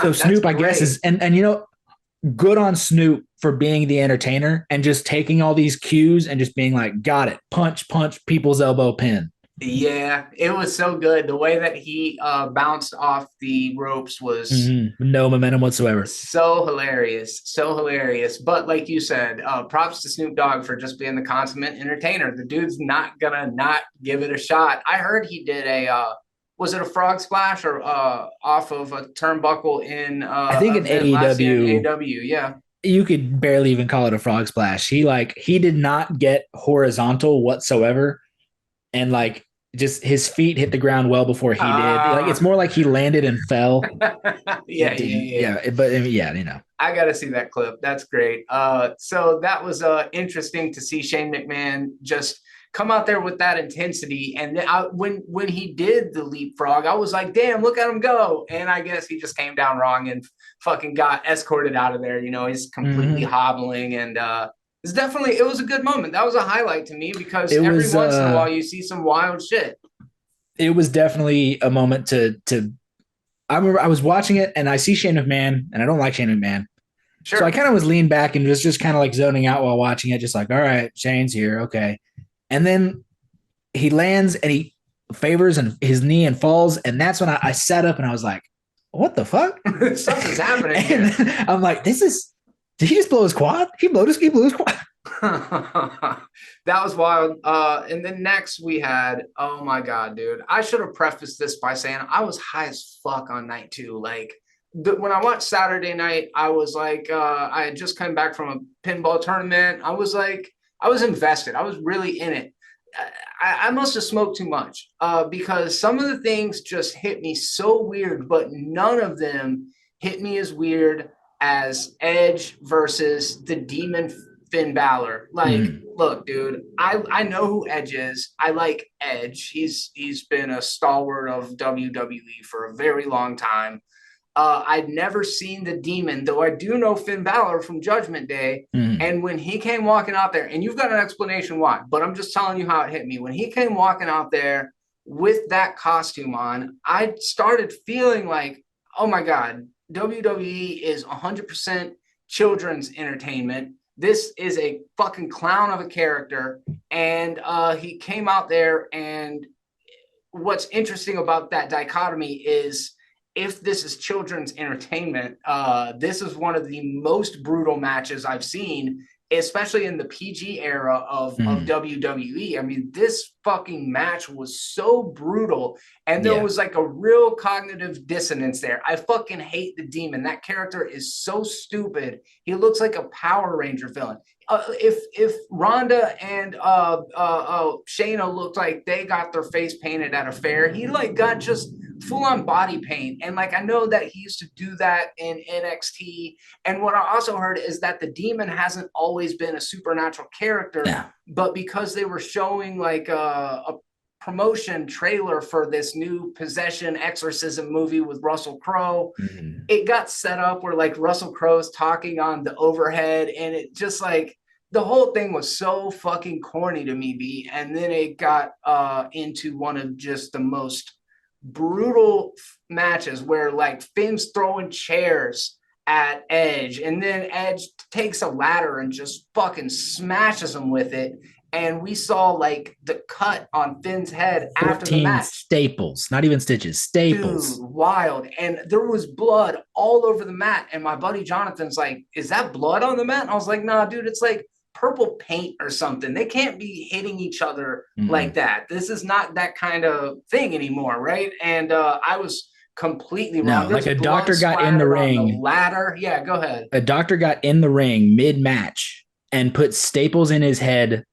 So Snoop, I guess, is and you know, good on Snoop for being the entertainer and just taking all these cues and just being like, "Got it, punch, punch, people's elbow, pin." Yeah, it was so good. The way that he bounced off the ropes was no momentum whatsoever. So hilarious, so hilarious. But like you said, props to Snoop Dogg for just being the consummate entertainer. The dude's not gonna not give it a shot. I heard he did a was it a frog splash or off of a turnbuckle in I think in AEW. AEW, yeah. You could barely even call it a frog splash. He did not get horizontal whatsoever. And like just his feet hit the ground well before he did. Like it's more like he landed and fell. yeah. But yeah, you know. I got to see that clip. That's great. So that was interesting to see Shane McMahon just come out there with that intensity. And when he did the leapfrog, I was like, damn, look at him go. And I guess he just came down wrong and fucking got escorted out of there. You know, he's completely hobbling and it was a good moment. That was a highlight to me because every once in a while you see some wild shit. It was definitely a moment to I remember I was watching it and I see Shane McMahon and I don't like Shane McMahon. Sure. So I kind of was leaned back and was just kind of like zoning out while watching it, just like, all right, Shane's here. Okay. And then he lands and he favors and his knee and falls. And that's when I sat up and I was like, what the fuck? Something's happening. And I'm like, did he just blow his quad? He blew his quad. That was wild. And then next we had, oh my God, dude. I should have prefaced this by saying I was high as fuck on night two. Like when I watched Saturday night, I was like, I had just come back from a pinball tournament. I was invested. I was really in it. I must have smoked too much because some of the things just hit me so weird, but none of them hit me as weird as Edge versus the Demon Finn Balor. Like, look, dude, I know who Edge is. I like Edge. He's been a stalwart of WWE for a very long time. I'd never seen the Demon, though I do know Finn Balor from Judgment Day. And when he came walking out there, and you've got an explanation why, but I'm just telling you how it hit me. When he came walking out there with that costume on, I started feeling like, oh my God, WWE is 100% children's entertainment. This is a fucking clown of a character. And he came out there, and what's interesting about that dichotomy is if this is children's entertainment, this is one of the most brutal matches I've seen, especially in the PG era of WWE. I mean, this fucking match was so brutal, and there was like a real cognitive dissonance there. I fucking hate the Demon. That character is so stupid. He looks like a Power Ranger villain. If Rhonda and Shayna looked like they got their face painted at a fair, he like got just full-on body paint. And like I know that he used to do that in NXT. And what I also heard is that the Demon hasn't always been a supernatural character, but because they were showing like a promotion trailer for this new possession exorcism movie with Russell Crowe. Mm-hmm. It got set up where like Russell Crowe's talking on the overhead, and it just like the whole thing was so fucking corny to me, B. And then it got into one of just the most brutal matches where like Finn's throwing chairs at Edge, and then Edge takes a ladder and just fucking smashes him with it. And we saw like the cut on Finn's head after the match. Staples, not even stitches, staples. Dude, wild. And there was blood all over the mat. And my buddy Jonathan's like, is that blood on the mat? And I was like, nah, dude, it's like purple paint or something. They can't be hitting each other like that. This is not that kind of thing anymore, right? And I was completely wrong. No, like a doctor got in the ring. The ladder. Yeah, go ahead. A doctor got in the ring mid-match and put staples in his head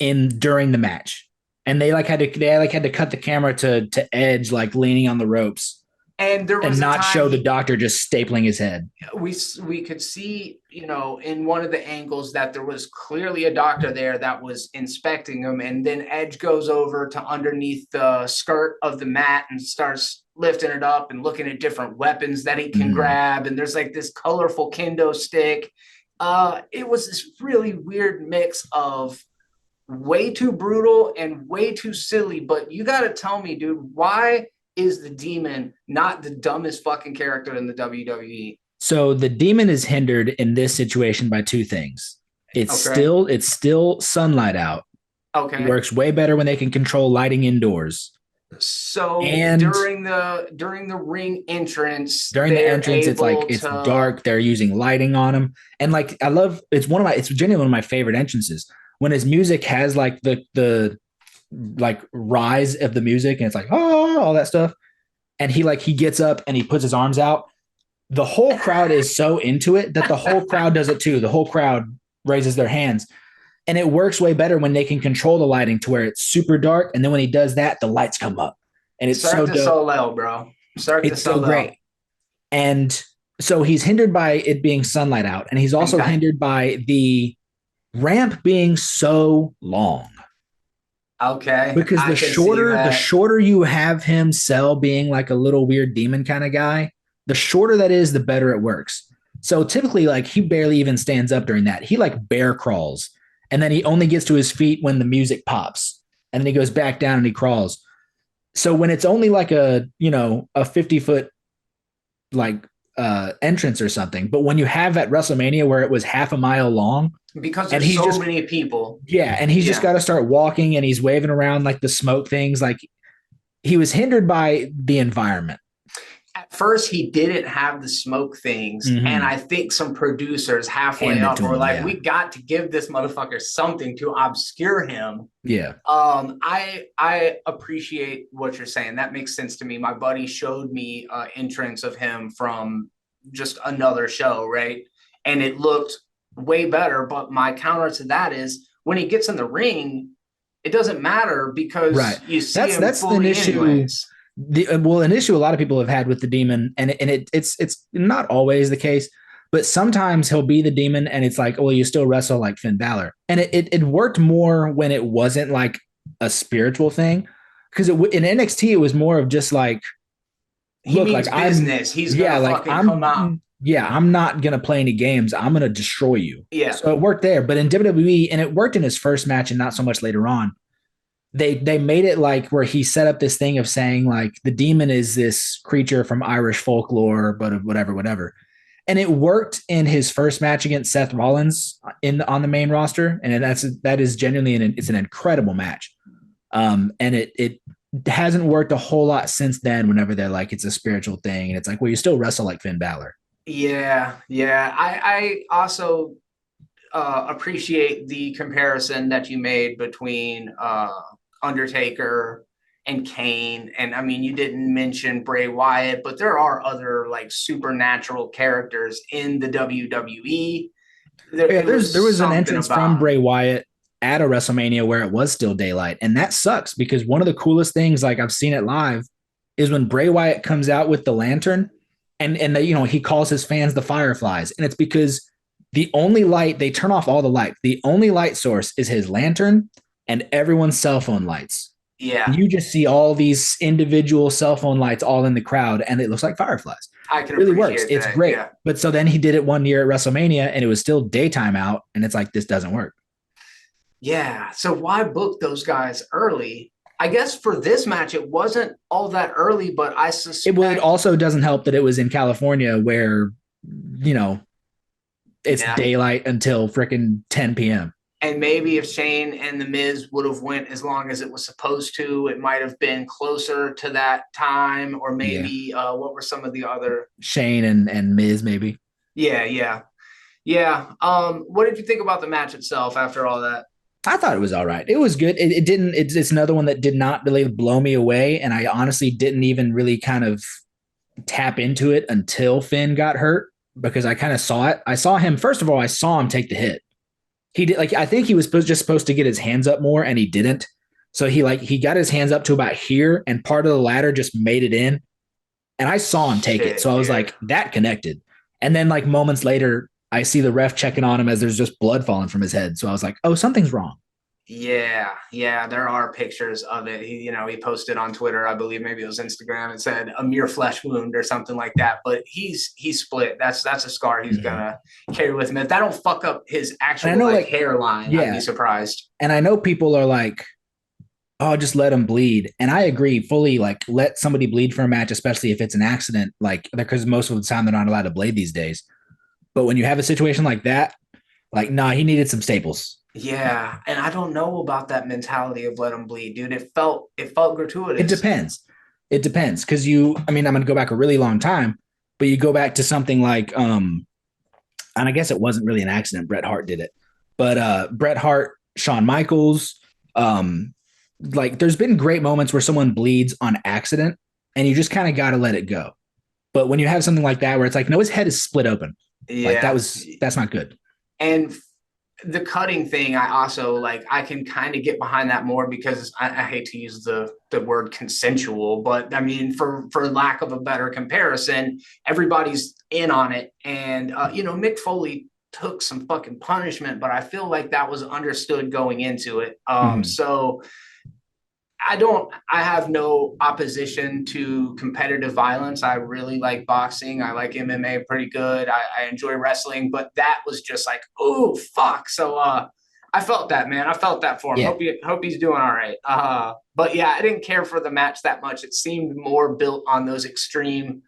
during the match, and they had to cut the camera to Edge like leaning on the ropes, and there was not show the doctor just stapling his head. We could see, in one of the angles that there was clearly a doctor there that was inspecting him, and then Edge goes over to underneath the skirt of the mat and starts lifting it up and looking at different weapons that he can grab, and there's like this colorful kendo stick. It was this really weird mix of way too brutal and way too silly. But you got to tell me, dude, why is the Demon not the dumbest fucking character in the WWE? So the Demon is hindered in this situation by two things. It's still sunlight out. Okay. It works way better when they can control lighting indoors. So during the ring entrance, it's dark. They're using lighting on them. And like, it's genuinely one of my favorite entrances. When his music has like the like rise of the music, and it's like, oh, all that stuff. And he gets up and he puts his arms out. The whole crowd is so into it that the whole crowd does it too. The whole crowd raises their hands, and it works way better when they can control the lighting to where it's super dark. And then when he does that, the lights come up, and it's so low, bro. It's so great. And so he's hindered by it being sunlight out, and he's also hindered by the ramp being so long. Okay. Because the shorter you have him sell being like a little weird demon kind of guy, the shorter that is, the better it works. So typically, like, he barely even stands up during that. He like bear crawls, and then he only gets to his feet when the music pops, and then he goes back down and he crawls. So when it's only like a 50-foot like entrance or something, but when you have at WrestleMania where it was half a mile long, because there's so many people. Yeah, and he's just got to start walking, and he's waving around like the smoke things. Like, he was hindered by the environment. At first, he didn't have the smoke things, and I think some producers halfway up were like, we got to give this motherfucker something to obscure him. Yeah. I appreciate what you're saying. That makes sense to me. My buddy showed me entrance of him from just another show, right? And it looked way better. But my counter to that is when he gets in the ring, it doesn't matter because you see that's fully an issue. Anyways. An issue a lot of people have had with the Demon, and it's not always the case, but sometimes he'll be the Demon, and it's like, well, you still wrestle like Finn Balor, and it worked more when it wasn't like a spiritual thing, because in NXT it was more of just like, he means like business. He's gonna fucking come out. Yeah, I'm not going to play any games. I'm going to destroy you. Yeah. So it worked there. But in WWE, and it worked in his first match and not so much later on, they made it like where he set up this thing of saying like the Demon is this creature from Irish folklore, but whatever. And it worked in his first match against Seth Rollins on the main roster. And that is genuinely it's an incredible match. And it hasn't worked a whole lot since then whenever they're like, it's a spiritual thing. And it's like, well, you still wrestle like Finn Balor. Yeah. I also appreciate the comparison that you made between Undertaker and Kane. And I mean, you didn't mention Bray Wyatt, but there are other like supernatural characters in the WWE. There was an entrance from Bray Wyatt at a WrestleMania where it was still daylight. And that sucks because one of the coolest things like I've seen it live is when Bray Wyatt comes out with the lantern. And he calls his fans the Fireflies. And it's because the only light, they turn off all the light. The only light source is his lantern and everyone's cell phone lights. Yeah, You just see all these individual cell phone lights all in the crowd, and it looks like fireflies. I can Really works. appreciate It's that. great. Yeah. But so then he did it one year at WrestleMania, and it was still daytime out, and it's like this doesn't work. Yeah. So why book those guys early? I guess for this match, it wasn't all that early, but I It suspect, also doesn't help that it was in California, where you know it's yeah. daylight until freaking 10 p.m. And maybe if Shane and The Miz would have went as long as it was supposed to, it might have been closer to that time. Or Yeah, maybe what were some of the other? Shane and Miz maybe. Yeah, yeah, yeah. What did you think about the match itself after all that? I thought it was all right. It was good. It didn't. It's another one that did not really blow me away, and I honestly didn't even really kind of tap into it until Finn got hurt because I kind of saw it. I saw him first of all. I saw him take the hit. He did like I think he was just supposed to get his hands up more, and he didn't. So he got his hands up to about here, and part of the ladder just made it in, and I saw him take it. So Shit, I was dude. like, that connected. And then like moments later, I see the ref checking on him as there's just blood falling from his head. So I was like, oh, something's wrong. Yeah, yeah, there are pictures of it. He posted on Twitter, I believe maybe it was Instagram, and said a mere flesh wound or something like that. But he's split. That's a scar he's Mm-hmm. gonna carry with him. If that don't fuck up his And I actual know like like, hairline, I'd be yeah. surprised. And I know people are like, oh, just let him bleed. And I agree fully. Like, let somebody bleed for a match, especially if it's an accident. Like, because most of the time they're not allowed to blade these days. But when you have a situation like that, like, nah, he needed some staples. Yeah, and I don't know about that mentality of let him bleed, dude. It felt It gratuitous. depends. It depends because I mean, I'm going to go back a really long time, but you go back to something like, and I guess it wasn't really an accident. Bret Hart did it, but Bret Hart, Shawn Michaels, like there's been great moments where someone bleeds on accident, and you just kind of got to let it go. But when you have something like that where it's like, no, his head is split open, like Yeah, that's not good. and the cutting thing, I also like. I can kind of get behind that more because I hate to use the word consensual, but I mean, for lack of a better comparison, everybody's in on it, and Mick Foley took some fucking punishment, but I feel like that was understood going into it. Mm-hmm. So I have no opposition to competitive violence. I really like boxing. I like MMA pretty good. I enjoy wrestling, but that was just like, oh fuck. So I felt that, man. I felt that for him. Yeah, Hope he's doing all right. But yeah, I didn't care for the match that much. It seemed more built on those extreme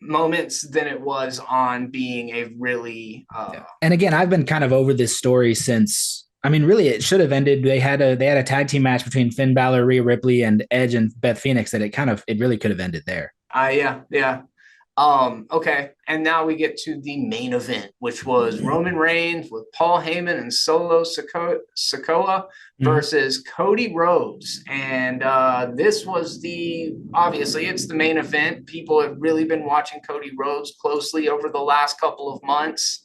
moments than it was on being a really yeah. And again, I've been kind of over this story since. I mean, really, it should have ended. They had a tag team match between Finn Balor, Rhea Ripley, and Edge and Beth Phoenix. That it really could have ended there. yeah, yeah. Okay, and now we get to the main event, which was Roman Reigns with Paul Heyman and Solo Sikoa Mm-hmm. versus Cody Rhodes. And this was obviously it's the main event. People have really been watching Cody Rhodes closely over the last couple of months.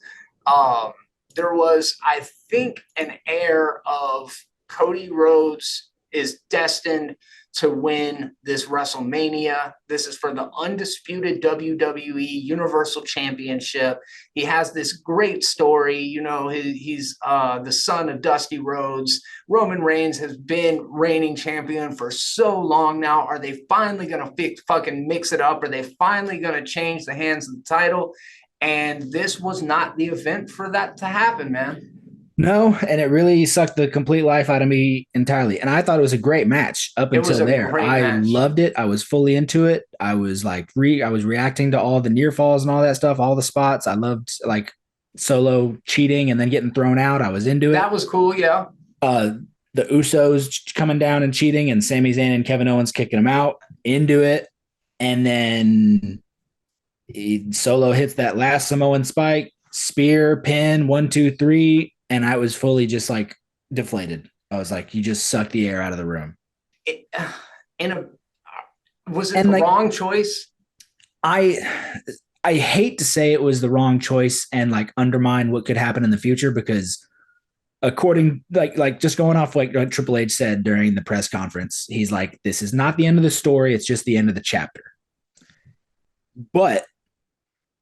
Um, there was, I think, an air of Cody Rhodes is destined to win this WrestleMania. This is for the undisputed WWE Universal Championship. He has this great story. He's the son of Dusty Rhodes. Roman Reigns has been reigning champion for so long now. Are they finally going to fucking mix it up? Are they finally going to change the hands of the title? And this was not the event for that to happen, man. No, and it really sucked the complete life out of me entirely. And I thought it was a great match up It was until a there. great I match. loved it. I was fully into it. I was like I was reacting to all the near falls and all that stuff, all the spots. I loved like Solo cheating and then getting thrown out. I was into it. That was cool, yeah. Uh the Usos coming down and cheating and Sami Zayn and Kevin Owens kicking him out, into it. And then Solo hits that last Samoan spike, spear, pin, 1, 2, 3, and I was fully just like deflated. I was like, you just sucked the air out of the room. It, in a Was it And the like wrong choice? I I hate to say it was the wrong choice and like undermine what could happen in the future because according like just going off like what Triple H said during the press conference, he's like, this is not the end of the story, it's just the end of the chapter. But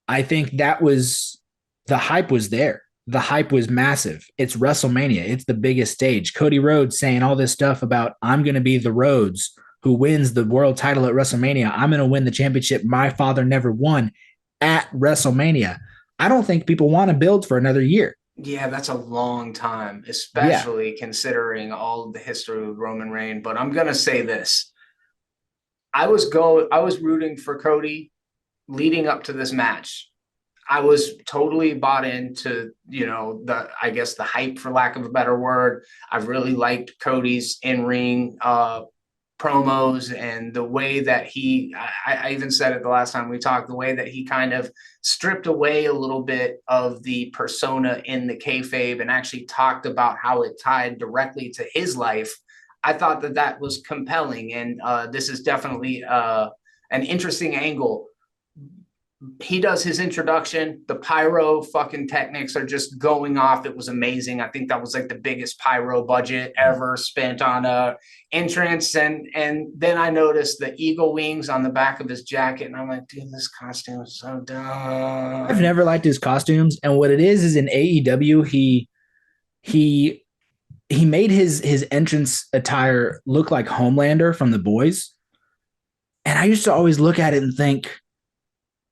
I think that was the hype was there. the hype was massive. It's WrestleMania. It's the biggest stage. Cody Rhodes saying all this stuff about I'm going to be the Rhodes who wins the world title at WrestleMania. I'm going to win the championship my father never won at WrestleMania. I don't think people want to build for another year. Yeah, that's a long time, Yeah. especially considering all of the history of Roman Reigns. But I'm gonna say this. I was rooting for Cody leading up to this match. I was totally bought into, I guess the hype, for lack of a better word. I really liked Cody's in-ring promos and the way that I even said it the last time we talked, the way that he kind of stripped away a little bit of the persona in the kayfabe and actually talked about how it tied directly to his life. I thought that that was compelling, and this is definitely an interesting angle. He does his introduction. The pyro fucking techniques are just going off. It was amazing. I think that was like the biggest pyro budget ever spent on a entrance. And then I noticed the eagle wings on the back of his jacket, and I'm like, dude, this costume is so I've dumb. never liked his costumes, and what it is in AEW he he made his entrance attire look like Homelander from The Boys. And I used to always look at it and think,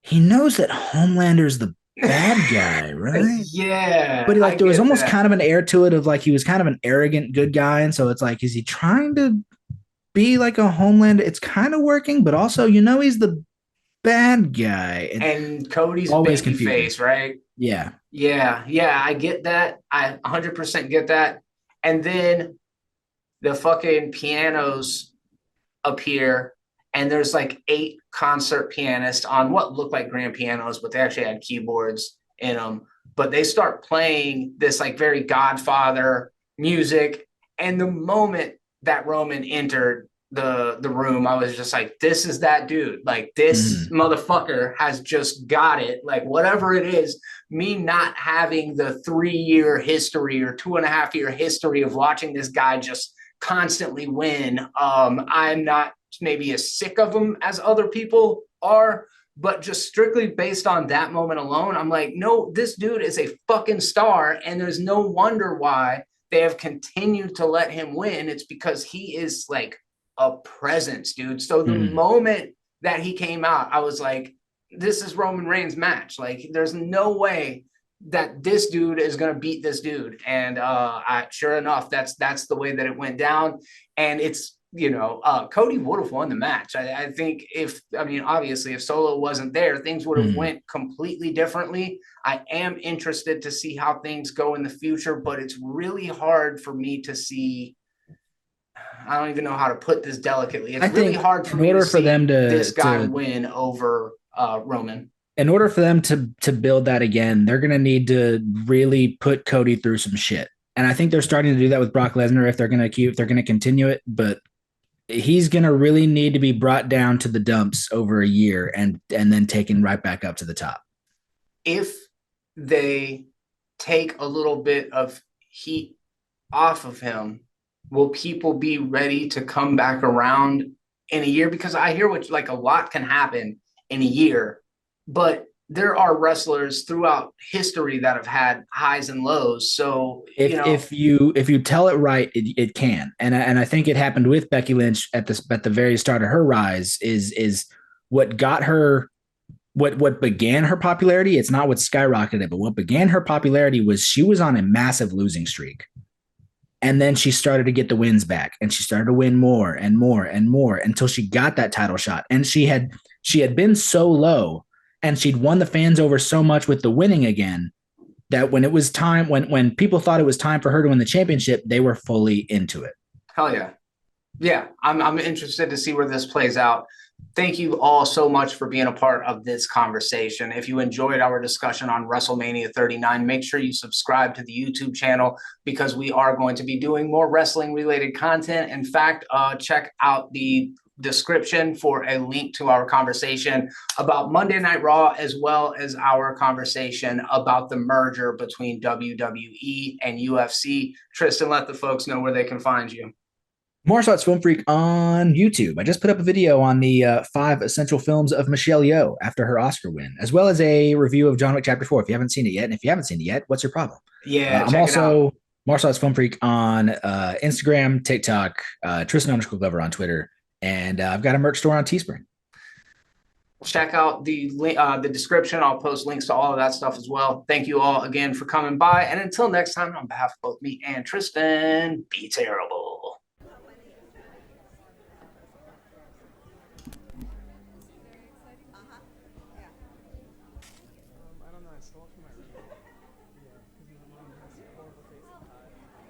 he knows that Homelander's the bad guy, right? Yeah, But I like there was get almost that. kind of an air to it of like he was kind of an arrogant good guy. And so it's like, is he trying to be like a Homelander? It's kind of working, but also, he's the bad guy. It's And Cody's always baby confusing. face, right? Yeah. Yeah, I get that. I 100% get that. And then the fucking pianos appear, and there's like 8 concert pianists on what looked like grand pianos, but they actually had keyboards in them. But they start playing this like very Godfather music. And the moment that Roman entered the room, I was just like, this is that dude. Like, this Mm-hmm. motherfucker has just got it. Like, whatever it is, me not having the 3-year history or 2.5-year history of watching this guy just constantly win. I'm not maybe as sick of him as other people are, but just strictly based on that moment alone, I'm like, no, this dude is a fucking star, and there's no wonder why they have continued to let him win. It's because he is like a presence, dude. So the Mm-hmm. moment that he came out, I was like, this is Roman Reigns' match. Like, there's no way that this dude is going to beat this dude. And sure enough, that's the way that it went down. And it's, Cody would have won the match. I think obviously if Solo wasn't there, things would have Mm-hmm. went completely differently. I am interested to see how things go in the future, but it's really hard for me to see. I don't even know how to put this delicately. It's I really think hard for in me to order for them see this to guy win over Roman. in order for them to build that again, they're going to need to really put Cody through some shit. And I think they're starting to do that with Brock Lesnar if they're going to continue it, but he's going to really need to be brought down to the dumps over a year and then taken right back up to the top. If they take a little bit of heat off of him, will people be ready to come back around in a year? Because I hear like a lot can happen in a year, but there are wrestlers throughout history that have had highs and lows. So, If you tell it right, it can. And I think it happened with Becky Lynch at the very start of her rise is what got her what began her popularity. It's not what skyrocketed it, but what began her popularity was she was on a massive losing streak. And then she started to get the wins back, and she started to win more and more and more until she got that title shot. And she had been so low, and she'd won the fans over so much with the winning again, that when it was time, when people thought it was time for her to win the championship, they were fully into it. hell yeah. Yeah, I'm interested to see where this plays out. Thank you all so much for being a part of this conversation. If you enjoyed our discussion on WrestleMania 39, make sure you subscribe to the YouTube channel, because we are going to be doing more wrestling related content. In fact, check out the description for a link to our conversation about Monday Night Raw, as well as our conversation about the merger between WWE and UFC. Tristan, let the folks know where they can find you. Martial Arts Film Freak on YouTube. I just put up a video on the 5 essential films of Michelle Yeoh after her Oscar win, as well as a review of John Wick Chapter 4. If you haven't seen it yet, and if you haven't seen it yet, what's your problem? Yeah, I'm check it out. also Martial Arts Film Freak on Instagram, TikTok, Tristan_Glover on Twitter, and I've got a merch store on Teespring. Check out the description. I'll post links to all of that stuff as well. Thank you all again for coming by. And until next time, on behalf of both me and Tristan, be terrible.